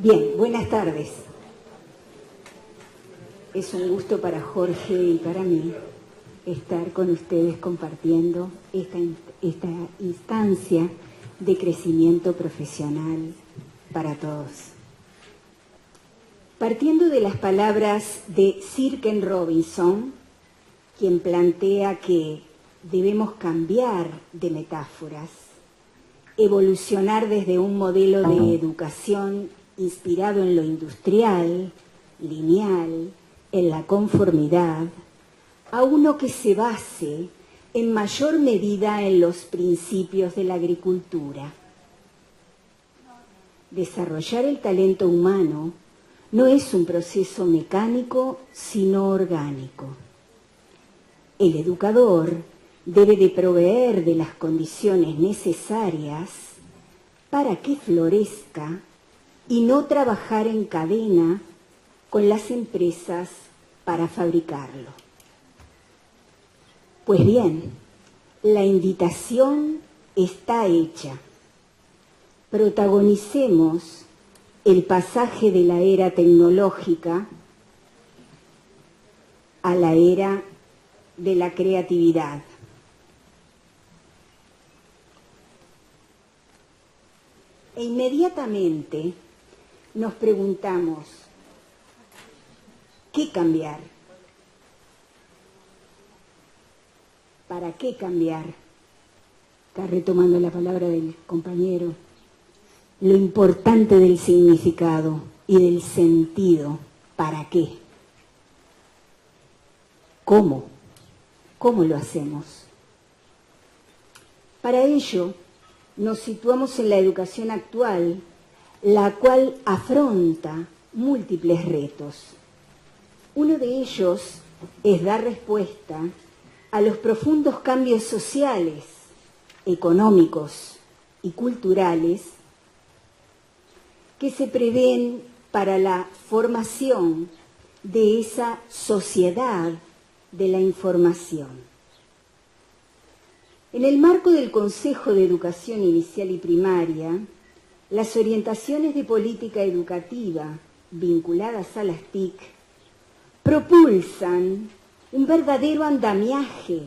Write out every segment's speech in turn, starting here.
Bien, buenas tardes. Es un gusto para Jorge y para mí estar con ustedes compartiendo esta instancia de crecimiento profesional para todos. Partiendo de las palabras de Sir Ken Robinson, quien plantea que debemos cambiar de metáforas, evolucionar desde un modelo de educación inspirado en lo industrial, lineal, en la conformidad, a uno que se base en mayor medida en los principios de la agricultura. Desarrollar el talento humano no es un proceso mecánico, sino orgánico. El educador debe de proveer de las condiciones necesarias para que florezca y no trabajar en cadena con las empresas para fabricarlo. Pues bien, la invitación está hecha. Protagonicemos el pasaje de la era tecnológica a la era de la creatividad. E inmediatamente nos preguntamos, ¿qué cambiar? ¿Para qué cambiar? Está retomando la palabra del compañero. Lo importante del significado y del sentido. ¿Para qué? ¿Cómo? ¿Cómo lo hacemos? Para ello, nos situamos en la educación actual, la cual afronta múltiples retos. Uno de ellos es dar respuesta a los profundos cambios sociales, económicos y culturales que se prevén para la formación de esa sociedad de la información. En el marco del Consejo de Educación Inicial y Primaria, las orientaciones de política educativa vinculadas a las TIC propulsan un verdadero andamiaje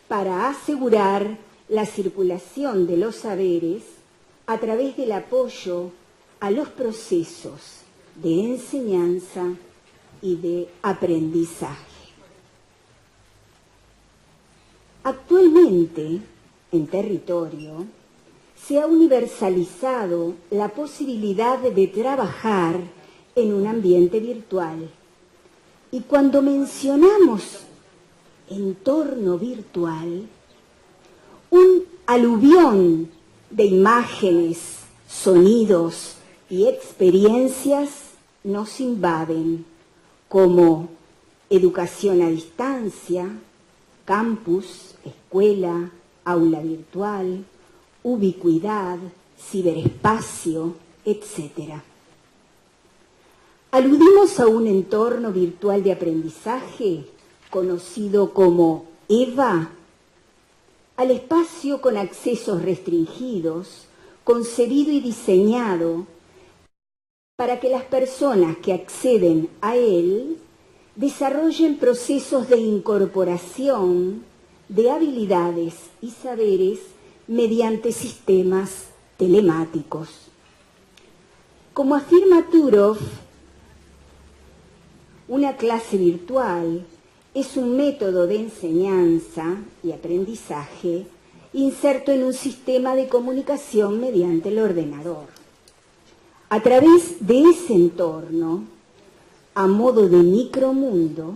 para asegurar la circulación de los saberes a través del apoyo a los procesos de enseñanza y de aprendizaje. Actualmente, en territorio, se ha universalizado la posibilidad de trabajar en un ambiente virtual. Y cuando mencionamos entorno virtual, un aluvión de imágenes, sonidos y experiencias nos invaden, como educación a distancia, campus, escuela, aula virtual, ubicuidad, ciberespacio, etc. Aludimos a un entorno virtual de aprendizaje, conocido como EVA, al espacio con accesos restringidos, concebido y diseñado para que las personas que acceden a él desarrollen procesos de incorporación de habilidades y saberes mediante sistemas telemáticos. Como afirma Turov, una clase virtual es un método de enseñanza y aprendizaje inserto en un sistema de comunicación mediante el ordenador. A través de ese entorno, a modo de micromundo,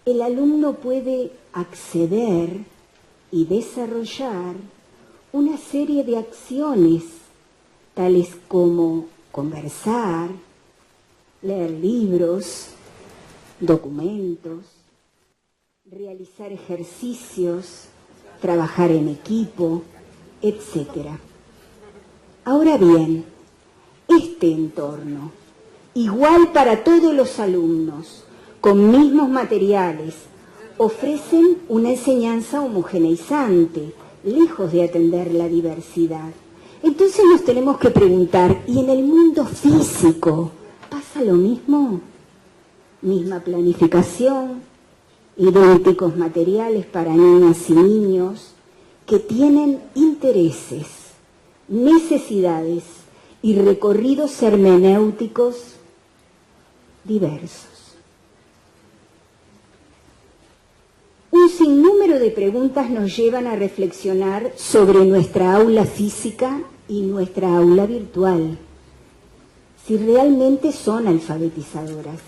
el alumno puede acceder y desarrollar una serie de acciones, tales como conversar, leer libros, documentos, realizar ejercicios, trabajar en equipo, etc. Ahora bien, este entorno, igual para todos los alumnos, con mismos materiales, ofrecen una enseñanza homogeneizante, lejos de atender la diversidad. Entonces nos tenemos que preguntar, ¿y en el mundo físico pasa lo mismo? Misma planificación, idénticos materiales para niñas y niños que tienen intereses, necesidades y recorridos hermenéuticos diversos. Un sinnúmero de preguntas nos llevan a reflexionar sobre nuestra aula física y nuestra aula virtual, si realmente son alfabetizadoras.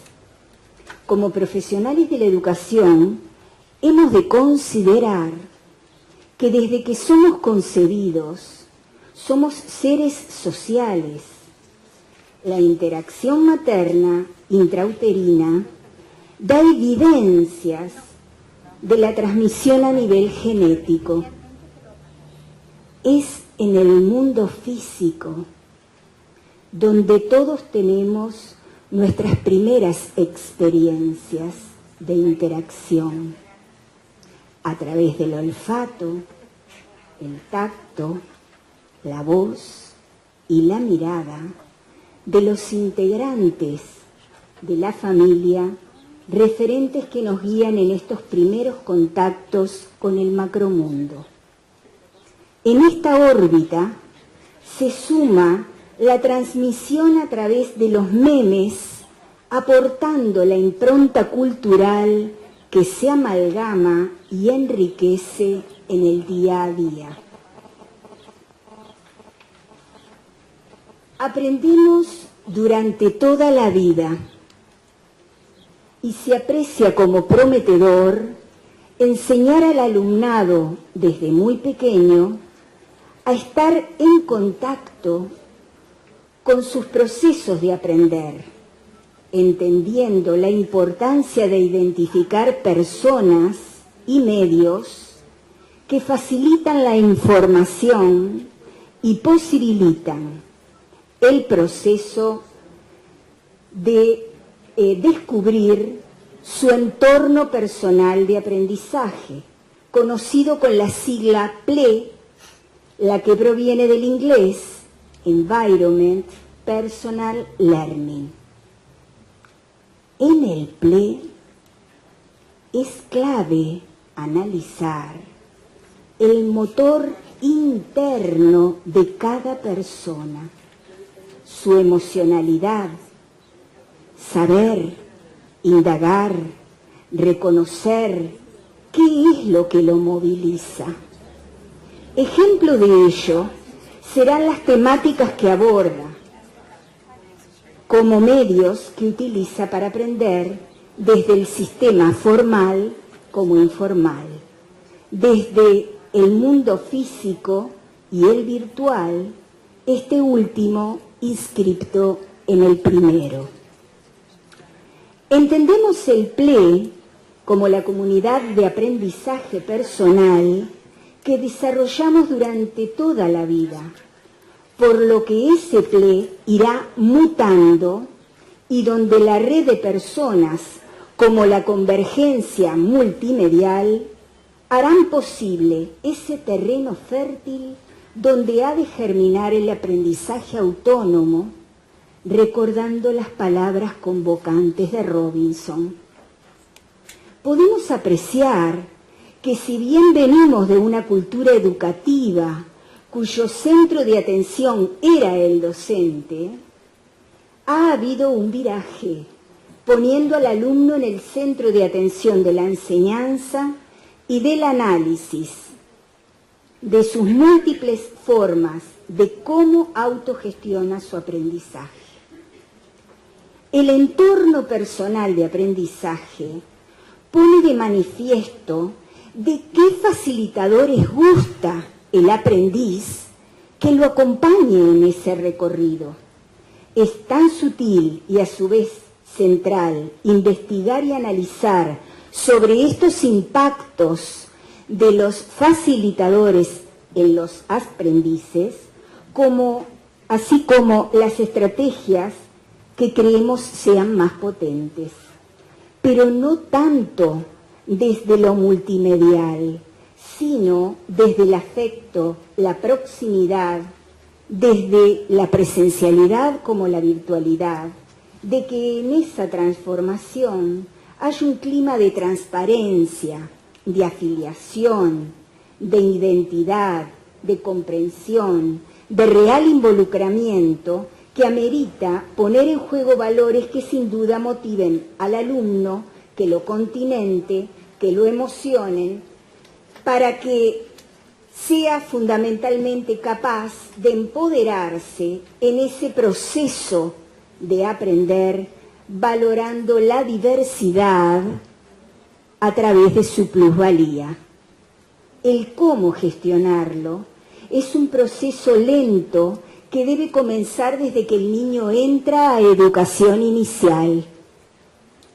Como profesionales de la educación, hemos de considerar que desde que somos concebidos, somos seres sociales. La interacción materna intrauterina da evidencias de la transmisión a nivel genético. Es en el mundo físico donde todos tenemos nuestras primeras experiencias de interacción a través del olfato, el tacto, la voz y la mirada de los integrantes de la familia, referentes que nos guían en estos primeros contactos con el macromundo. En esta órbita se suma la transmisión a través de los memes, aportando la impronta cultural que se amalgama y enriquece en el día a día. Aprendemos durante toda la vida y se aprecia como prometedor enseñar al alumnado desde muy pequeño a estar en contacto con sus procesos de aprender, entendiendo la importancia de identificar personas y medios que facilitan la información y posibilitan el proceso de descubrir su entorno personal de aprendizaje, conocido con la sigla PLE, la que proviene del inglés Environment Personal Learning. En el PLE es clave analizar el motor interno de cada persona, su emocionalidad, saber, indagar, reconocer qué es lo que lo moviliza. Ejemplo de ello serán las temáticas que aborda, como medios que utiliza para aprender desde el sistema formal como informal, desde el mundo físico y el virtual, este último inscripto en el primero. Entendemos el PLE como la comunidad de aprendizaje personal que desarrollamos durante toda la vida, por lo que ese PLE irá mutando y donde la red de personas como la convergencia multimedial harán posible ese terreno fértil donde ha de germinar el aprendizaje autónomo, recordando las palabras convocantes de Robinson. Podemos apreciar que si bien venimos de una cultura educativa cuyo centro de atención era el docente, ha habido un viraje, poniendo al alumno en el centro de atención de la enseñanza y del análisis de sus múltiples formas de cómo autogestiona su aprendizaje. El entorno personal de aprendizaje pone de manifiesto de qué facilitadores gusta el aprendiz que lo acompañe en ese recorrido. Es tan sutil y a su vez central investigar y analizar sobre estos impactos de los facilitadores en los aprendices, así como las estrategias que creemos sean más potentes, pero no tanto desde lo multimedial, sino desde el afecto, la proximidad, desde la presencialidad como la virtualidad, de que en esa transformación hay un clima de transparencia, de afiliación, de identidad, de comprensión, de real involucramiento que amerita poner en juego valores que sin duda motiven al alumno, que lo continente, que lo emocionen, para que sea fundamentalmente capaz de empoderarse en ese proceso de aprender, valorando la diversidad a través de su plusvalía. El cómo gestionarlo es un proceso lento que debe comenzar desde que el niño entra a educación inicial.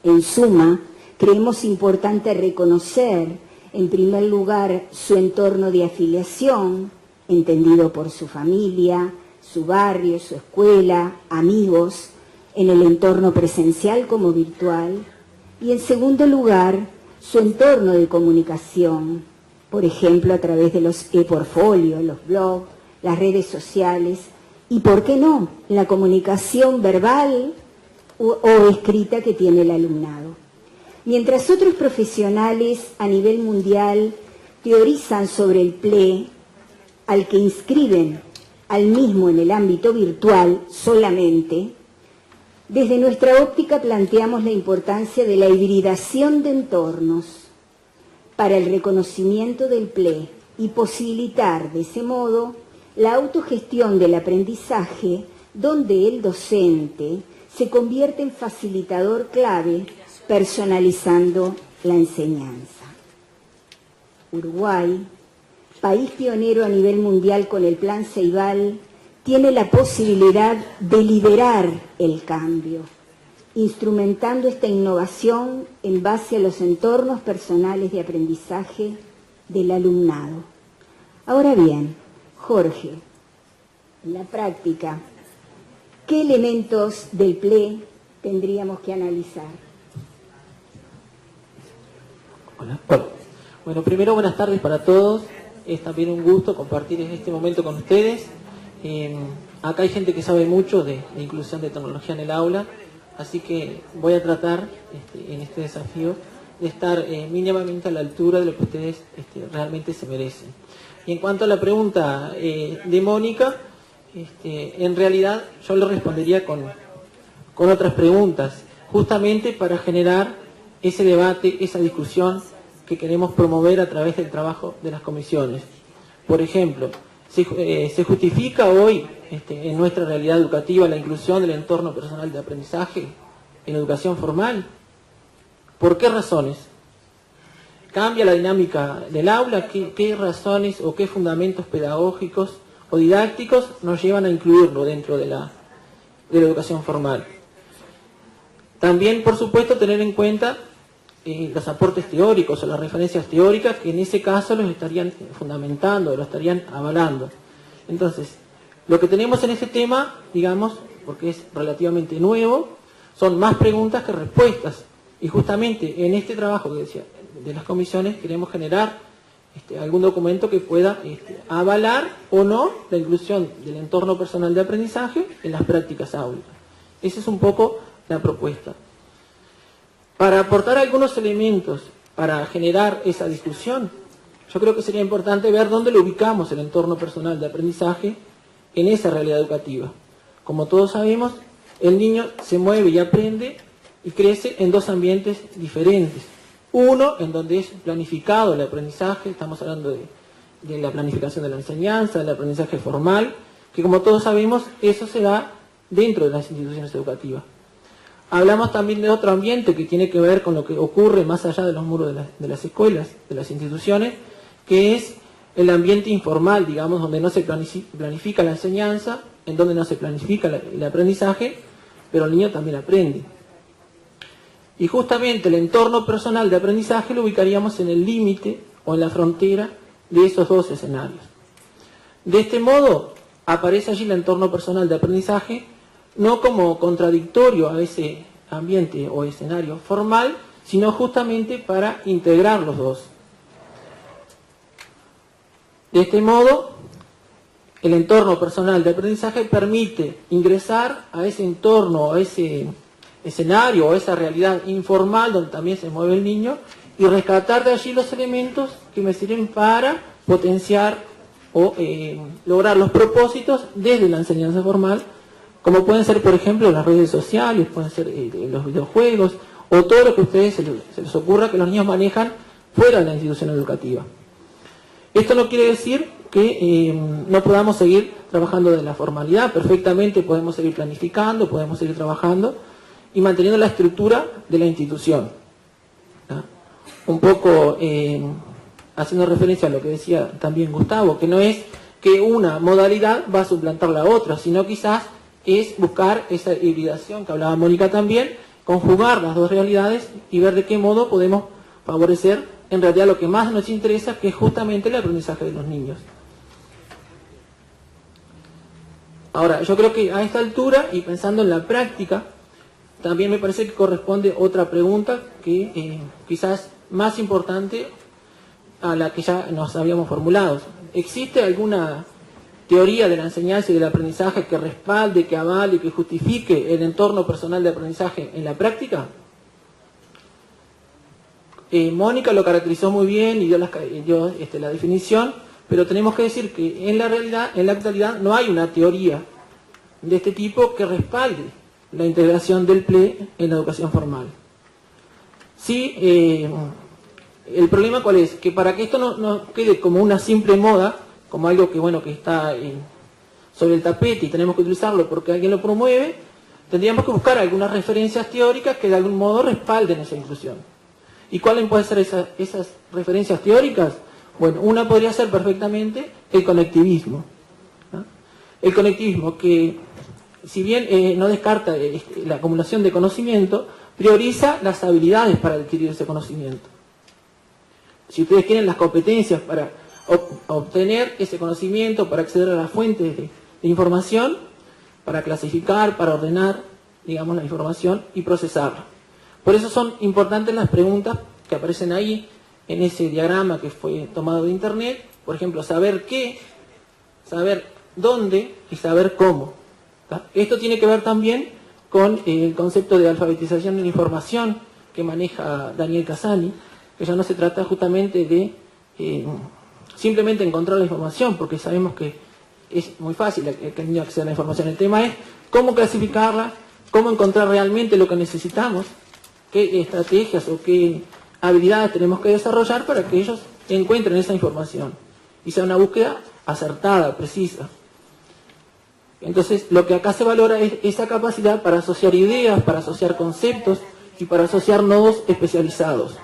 En suma, creemos importante reconocer, en primer lugar, su entorno de afiliación, entendido por su familia, su barrio, su escuela, amigos, en el entorno presencial como virtual, y en segundo lugar, su entorno de comunicación, por ejemplo, a través de los e-portfolios, los blogs, las redes sociales, y, ¿por qué no?, la comunicación verbal o escrita que tiene el alumnado. Mientras otros profesionales a nivel mundial teorizan sobre el PLE, al que inscriben al mismo en el ámbito virtual solamente, desde nuestra óptica planteamos la importancia de la hibridación de entornos para el reconocimiento del PLE y posibilitar de ese modo la autogestión del aprendizaje, donde el docente se convierte en facilitador clave, personalizando la enseñanza. Uruguay, país pionero a nivel mundial con el Plan Ceibal, tiene la posibilidad de liderar el cambio, instrumentando esta innovación en base a los entornos personales de aprendizaje del alumnado. Ahora bien, Jorge, en la práctica, ¿qué elementos del PLE tendríamos que analizar? Hola. Bueno, primero buenas tardes para todos. Es también un gusto compartir este momento con ustedes. Acá hay gente que sabe mucho de inclusión de tecnología en el aula, así que voy a tratar en este desafío de estar mínimamente a la altura de lo que ustedes realmente se merecen. Y en cuanto a la pregunta de Mónica, en realidad yo le respondería con otras preguntas, justamente para generar ese debate, esa discusión que queremos promover a través del trabajo de las comisiones. Por ejemplo, ¿se justifica hoy en nuestra realidad educativa la inclusión del entorno personal de aprendizaje en educación formal? ¿Por qué razones? ¿Cambia la dinámica del aula? ¿Qué razones o qué fundamentos pedagógicos o didácticos nos llevan a incluirlo dentro de la educación formal? También, por supuesto, tener en cuenta los aportes teóricos o las referencias teóricas que en ese caso los estarían fundamentando, los estarían avalando. Entonces, lo que tenemos en este tema, digamos, porque es relativamente nuevo, son más preguntas que respuestas. Y justamente en este trabajo que decía, de las comisiones queremos generar algún documento que pueda avalar o no la inclusión del entorno personal de aprendizaje en las prácticas áulicas. Esa es un poco la propuesta. Para aportar algunos elementos para generar esa discusión, yo creo que sería importante ver dónde lo ubicamos el entorno personal de aprendizaje en esa realidad educativa. Como todos sabemos, el niño se mueve y aprende y crece en dos ambientes diferentes. Uno, en donde es planificado el aprendizaje, estamos hablando de la planificación de la enseñanza, del aprendizaje formal, que como todos sabemos, eso se da dentro de las instituciones educativas. Hablamos también de otro ambiente que tiene que ver con lo que ocurre más allá de los muros de las escuelas, de las instituciones, que es el ambiente informal, digamos, donde no se planifica la enseñanza, en donde no se planifica el aprendizaje, pero el niño también aprende. Y justamente el entorno personal de aprendizaje lo ubicaríamos en el límite o en la frontera de esos dos escenarios. De este modo, aparece allí el entorno personal de aprendizaje no como contradictorio a ese ambiente o escenario formal, sino justamente para integrar los dos. De este modo, el entorno personal de aprendizaje permite ingresar a ese entorno, a ese escenario o esa realidad informal donde también se mueve el niño y rescatar de allí los elementos que me sirven para potenciar o lograr los propósitos desde la enseñanza formal, como pueden ser, por ejemplo, las redes sociales, pueden ser los videojuegos o todo lo que a ustedes se les ocurra que los niños manejan fuera de la institución educativa. Esto no quiere decir que no podamos seguir trabajando de la formalidad. Perfectamente podemos seguir planificando, podemos seguir trabajando y manteniendo la estructura de la institución. ¿Ah? Un poco haciendo referencia a lo que decía también Gustavo, que no es que una modalidad va a suplantar la otra, sino quizás es buscar esa hibridación que hablaba Mónica también, conjugar las dos realidades y ver de qué modo podemos favorecer en realidad lo que más nos interesa, que es justamente el aprendizaje de los niños. Ahora, yo creo que a esta altura, y pensando en la práctica, también me parece que corresponde otra pregunta que quizás más importante a la que ya nos habíamos formulado. ¿Existe alguna teoría de la enseñanza y del aprendizaje que respalde, que avale, que justifique el entorno personal de aprendizaje en la práctica? Mónica lo caracterizó muy bien y dio la definición, pero tenemos que decir que en la realidad, en la actualidad, no hay una teoría de este tipo que respalde la integración del PLE en la educación formal. Sí, el problema ¿cuál es? Que para que esto no quede como una simple moda, como algo que, bueno, que está sobre el tapete y tenemos que utilizarlo porque alguien lo promueve, tendríamos que buscar algunas referencias teóricas que de algún modo respalden esa inclusión. ¿Y cuáles pueden ser esas referencias teóricas? Bueno, una podría ser perfectamente el conectivismo. ¿No? El conectivismo que, si bien no descarta la acumulación de conocimiento, prioriza las habilidades para adquirir ese conocimiento. Si ustedes quieren las competencias para obtener ese conocimiento, para acceder a las fuentes de información, para clasificar, para ordenar, digamos, la información y procesarla. Por eso son importantes las preguntas que aparecen ahí en ese diagrama que fue tomado de internet. Por ejemplo, saber qué, saber dónde y saber cómo. ¿Tá? Esto tiene que ver también con el concepto de alfabetización de la información que maneja Daniel Casani, que ya no se trata justamente de simplemente encontrar la información, porque sabemos que es muy fácil que el niño acceda a la información. El tema es cómo clasificarla, cómo encontrar realmente lo que necesitamos, qué estrategias o qué habilidades tenemos que desarrollar para que ellos encuentren esa información y sea una búsqueda acertada, precisa. Entonces, lo que acá se valora es esa capacidad para asociar ideas, para asociar conceptos y para asociar nodos especializados.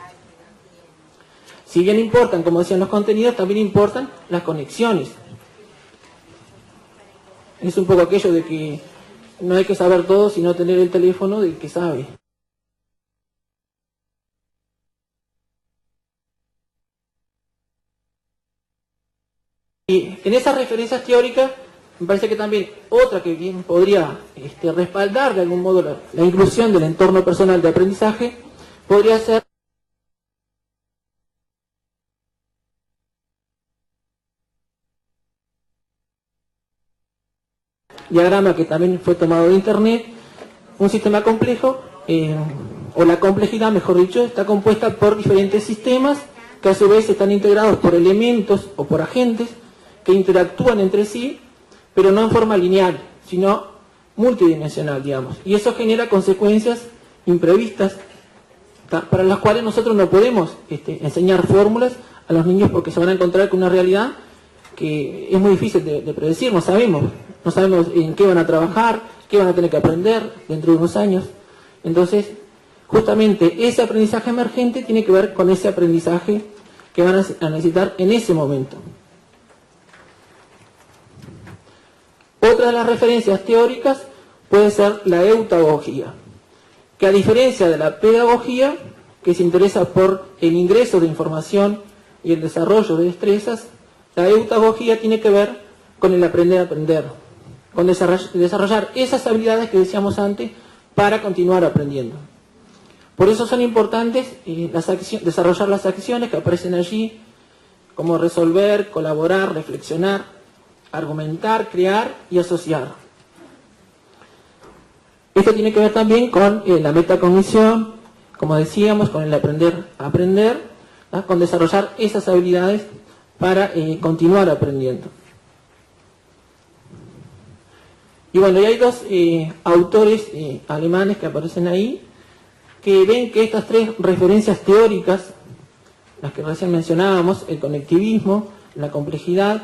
Si bien importan, como decían los contenidos, también importan las conexiones. Es un poco aquello de que no hay que saber todo, sino tener el teléfono del que sabe. Y en esas referencias teóricas, me parece que también otra que bien podría respaldar de algún modo la inclusión del entorno personal de aprendizaje, podría ser diagrama que también fue tomado de internet. Un sistema complejo, o la complejidad, mejor dicho, está compuesta por diferentes sistemas que a su vez están integrados por elementos o por agentes que interactúan entre sí, pero no en forma lineal, sino multidimensional, digamos. Y eso genera consecuencias imprevistas, para las cuales nosotros no podemos enseñar fórmulas a los niños porque se van a encontrar con una realidad que es muy difícil de predecir, no sabemos en qué van a trabajar, qué van a tener que aprender dentro de unos años. Entonces, justamente ese aprendizaje emergente tiene que ver con ese aprendizaje que van a necesitar en ese momento. Otra de las referencias teóricas puede ser la eutagogía, que a diferencia de la pedagogía, que se interesa por el ingreso de información y el desarrollo de destrezas, la eutagogía tiene que ver con el aprender a aprender, con desarrollar esas habilidades que decíamos antes para continuar aprendiendo. Por eso son importantes desarrollar las acciones que aparecen allí, como resolver, colaborar, reflexionar, argumentar, crear y asociar. Esto tiene que ver también con la metacognición, como decíamos, con el aprender a aprender, ¿no? Con desarrollar esas habilidades para continuar aprendiendo. Y bueno, y hay dos autores alemanes que aparecen ahí, que ven que estas tres referencias teóricas, las que recién mencionábamos, el conectivismo, la complejidad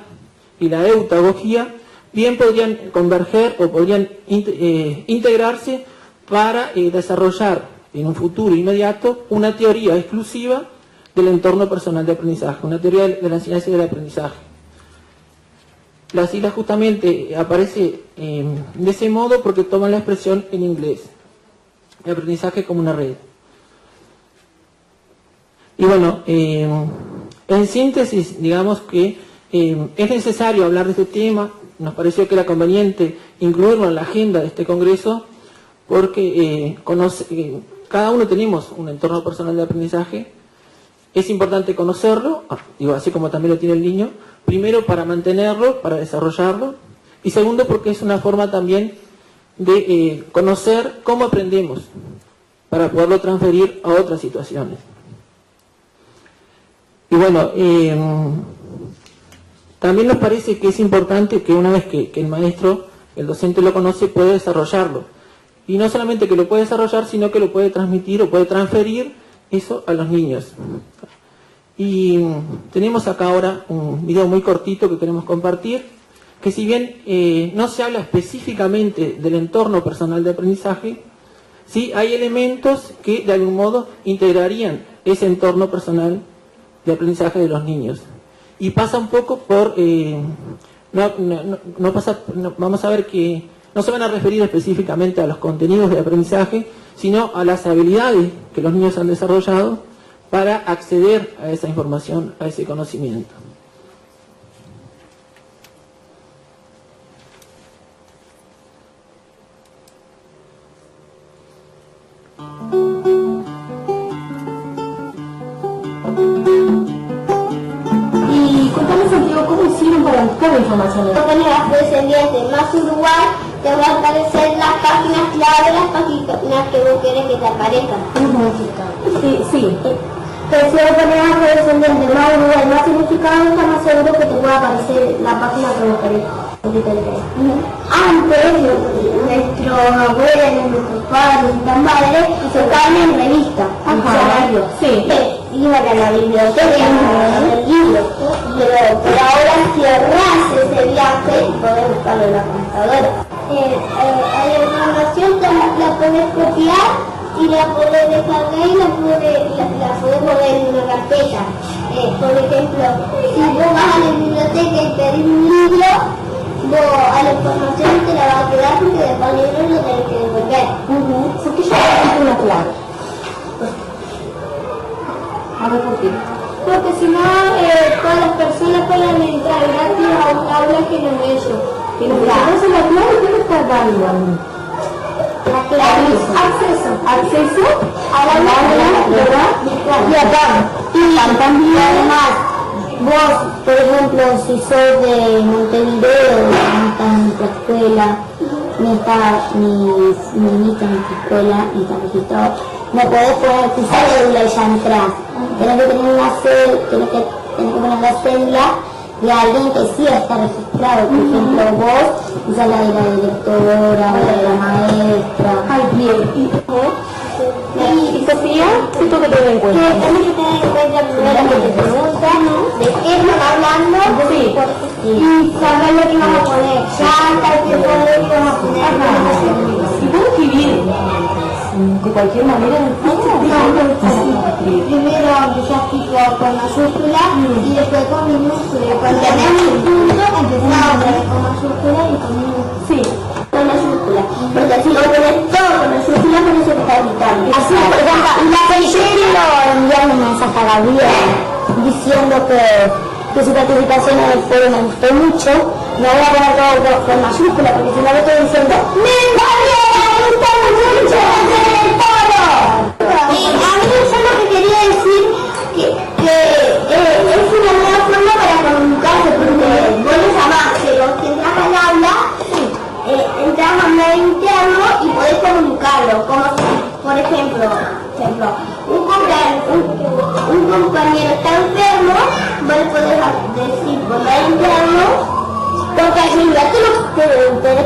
y la eutagogía, bien podrían converger o podrían integrarse para desarrollar en un futuro inmediato una teoría exclusiva del entorno personal de aprendizaje, una teoría de la enseñanza y del aprendizaje. La sigla justamente aparece de ese modo porque toman la expresión en inglés, el aprendizaje como una red. Y bueno, en síntesis, digamos que es necesario hablar de este tema. Nos pareció que era conveniente incluirlo en la agenda de este congreso porque cada uno tenemos un entorno personal de aprendizaje. Es importante conocerlo, así como también lo tiene el niño, primero para mantenerlo, para desarrollarlo, y segundo porque es una forma también de conocer cómo aprendemos para poderlo transferir a otras situaciones. Y bueno, también nos parece que es importante que una vez que el maestro, el docente lo conoce, puede desarrollarlo. Y no solamente que lo puede desarrollar, sino que lo puede transmitir o puede transferir eso a los niños. Y tenemos acá ahora un video muy cortito que queremos compartir, que si bien no se habla específicamente del entorno personal de aprendizaje, sí hay elementos que de algún modo integrarían ese entorno personal de aprendizaje de los niños. Y pasa un poco por... vamos a ver que no se van a referir específicamente a los contenidos de aprendizaje, sino a las habilidades que los niños han desarrollado para acceder a esa información, a ese conocimiento. Y contame, Santiago, ¿cómo hicieron para buscar la información? En el afrodescendiente más Uruguay te van a aparecer las páginas clave, las páginas que vos querés que te aparezcan. Sí. Pero si vos pones afrodescendiente más Uruguay más significado, está más seguro que te pueda aparecer la página que vos querés. Antes, nuestros abuelos, nuestros padres y nuestras madres tocaban en revistas, iban a la biblioteca, el libro, pero ahora cerrás ese viaje y podés buscarlo en la computadora. La información la podés copiar y la podés descargar y la podés poner en una carpeta. Por ejemplo, si vos vas a la biblioteca y pedís un libro, vos a la información te la vas a quedar porque después el libro lo tenés que devolver. ¿Por qué yo necesito una clave? A ver, ¿por qué? Porque si no, todas las personas pueden entrar gratis a un aula que no es ellos. Entonces la clave, ¿qué me está dando a mí? La clave es Acceso a la aula, ¿verdad? y acá. Y también, además, vos, por ejemplo, si sos de Montevideo, no estás en nuestra escuela, ni está en tu escuela, ni está registrado, no podés poner tu cédula y ya entras. Tenés que tener una cédula, tenés que poner la cédula de alguien que sí está registrado. Por ejemplo, vos usas la de la directora, la de la maestra. Ay, bien. ¿Y Sofía? ¿Qué tengo que tener en cuenta? Tenés que tener en cuenta primero que te preguntan de qué están hablando y saber lo que van a poner. Ya hasta el tiempo de lo que van a poner. ¿Y puedo escribir de cualquier manera? Primero empezás tipo con mayúscula y después con minúscula. Cuando tenés un punto, empezás otra vez con mayúscula y con minúscula. Sí. Con mayúscula. Porque si lo pones todo con mayúscula, con eso te está gritando. Así, por ejemplo, la Peixeiro enviando un mensaje a Gabriel diciendo que su participación en el foro me gustó mucho. No voy a poner todo con mayúscula porque si no lo estoy diciendo Gabriel, me gusta mucho hacer el foro. Y a mí yo lo que quería decir que es una nueva forma para comunicarse porque vos le llamás, pero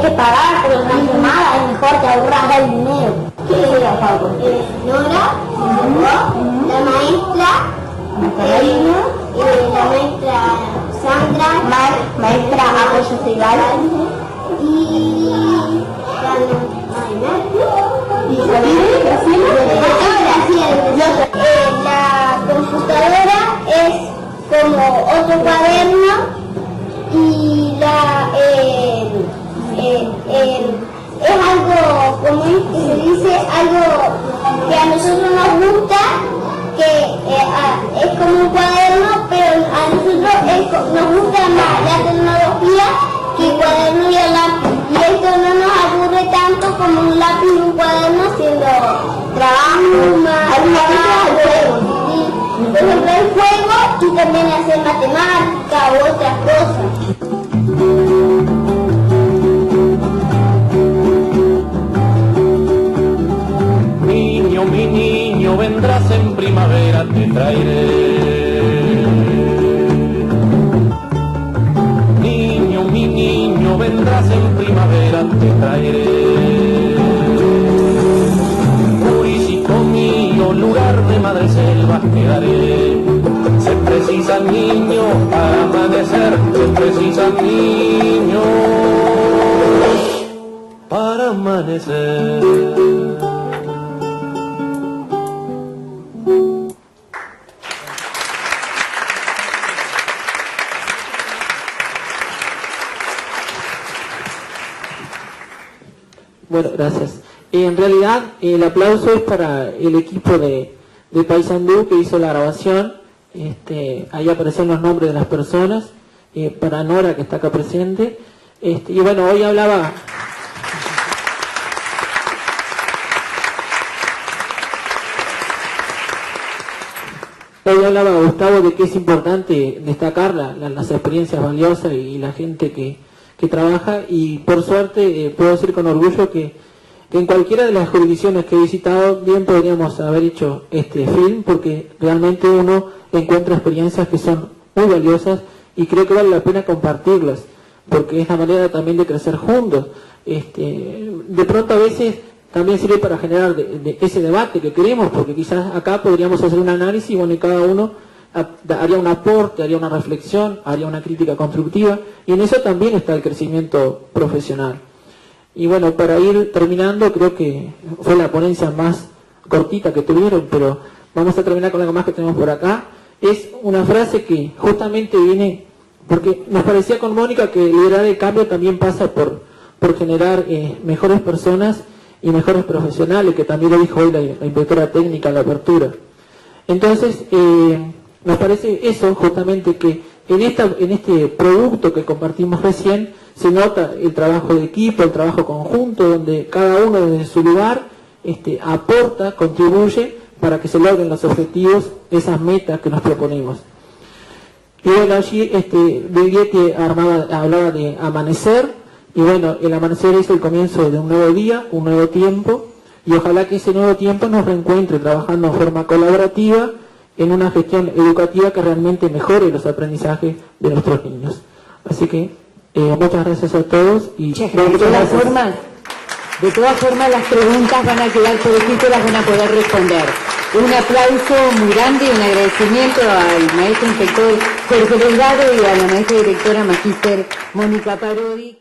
que pagar por una llamada, es mejor te ahorras el dinero. ¿Qué sería, Pablo? Nora, la maestra, la maestra Sandra, maestra Apoyo Segal, y la computadora es como otro cuaderno y es algo, como se dice, algo que a nosotros nos gusta, que es como un cuaderno, pero a nosotros nos gusta más la tecnología que el cuaderno y el lápiz. Y esto no nos aburre tanto como un lápiz y un cuaderno haciendo trabajo, por ejemplo el juego y también hacer matemática u otras cosas. Niño, mi niño, vendrás en primavera, te traeré. Niño, mi niño, vendrás en primavera, te traeré. Purísimo mío, lugar de madre selva te daré. Se precisa niño para amanecer, se precisa niño para amanecer. Bueno, gracias. En realidad, el aplauso es para el equipo de Paysandú que hizo la grabación. Ahí aparecen los nombres de las personas. Para Nora, que está acá presente. Y bueno, hoy hablaba... Hoy hablaba Gustavo de que es importante destacar las experiencias valiosas y la gente que trabaja, y por suerte puedo decir con orgullo que en cualquiera de las jurisdicciones que he visitado bien podríamos haber hecho este film, porque realmente uno encuentra experiencias que son muy valiosas y creo que vale la pena compartirlas, porque es la manera también de crecer juntos. De pronto a veces también sirve para generar ese debate que queremos, porque quizás acá podríamos hacer un análisis, bueno, y cada uno haría un aporte, haría una reflexión, haría una crítica constructiva, y en eso también está el crecimiento profesional. Y bueno, para ir terminando, creo que fue la ponencia más cortita que tuvieron, pero vamos a terminar con algo más que tenemos por acá. Es una frase que justamente viene, porque nos parecía con Mónica que liderar el cambio también pasa por generar mejores personas y mejores profesionales, que también lo dijo hoy la inspectora técnica en la apertura. Entonces, nos parece eso justamente, que en este producto que compartimos recién se nota el trabajo de equipo, el trabajo conjunto, donde cada uno desde su lugar aporta, contribuye para que se logren los objetivos, esas metas que nos proponemos. Y bueno, allí Viglietti hablaba de amanecer, y bueno, el amanecer es el comienzo de un nuevo día, un nuevo tiempo, y ojalá que ese nuevo tiempo nos reencuentre trabajando en forma colaborativa en una gestión educativa que realmente mejore los aprendizajes de nuestros niños. Así que muchas gracias a todos. Y de todas formas las preguntas van a quedar por escrito, las van a poder responder. Un aplauso muy grande y un agradecimiento al maestro inspector Jorge Delgado y a la maestra directora magíster Mónica Parodi.